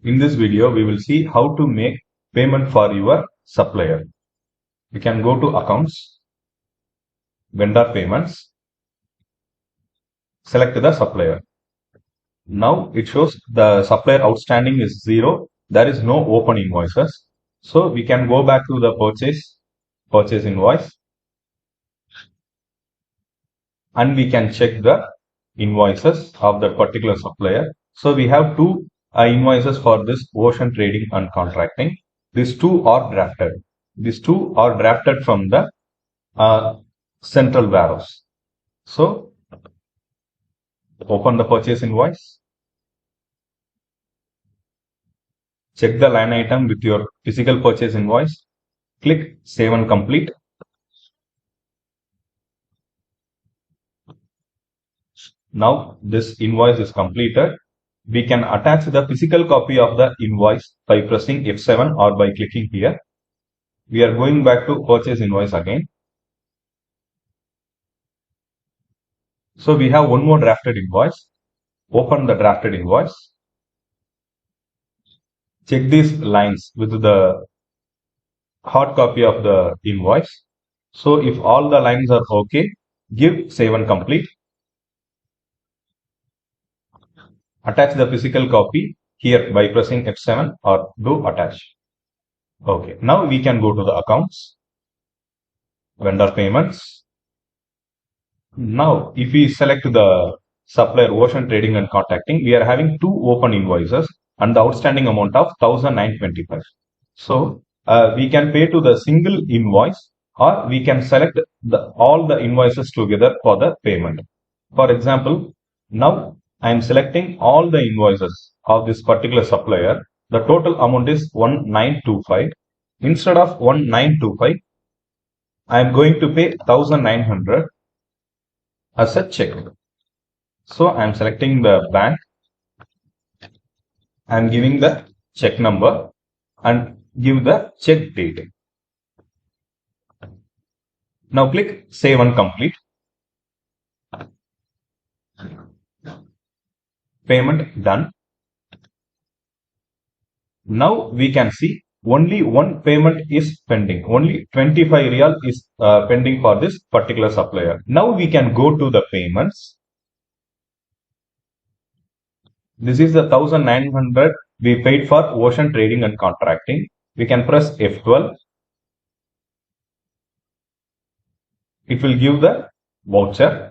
In this video, we will see how to make payment for your supplier. You can go to Accounts, Vendor Payments, select the supplier. Now it shows the supplier outstanding is 0. There is no open invoices. So we can go back to the purchase invoice, and we can check the invoices of that particular supplier. So we have two invoices for this ocean trading and contracting. These two are drafted. These two are drafted from the central warehouse. So open the purchase invoice, check the line item with your physical purchase invoice, click Save and Complete. Now this invoice is completed. We can attach the physical copy of the invoice by pressing F7 or by clicking here. We are going back to purchase invoice again. So we have one more drafted invoice. Open the drafted invoice. Check these lines with the hard copy of the invoice. So if all the lines are okay, give Save and Complete. Attach the physical copy here by pressing F7 or do attach. Okay, now we can go to the accounts, vendor payments. Now if we select the supplier ocean trading and contracting, we are having two open invoices and the outstanding amount of 1925. So we can pay to the single invoice, or we can select all the invoices together for the payment. For example, now I am selecting all the invoices of this particular supplier. The total amount is 1925. Instead of 1925, I am going to pay 1900 as a check. So I am selecting the bank. I am giving the check number and give the check date. Now click Save and Complete. Payment done. Now we can see only one payment is pending. Only 25 real is pending for this particular supplier. Now we can go to the payments. This is the 1900 we paid for ocean trading and contracting. We can press F12. It will give the voucher.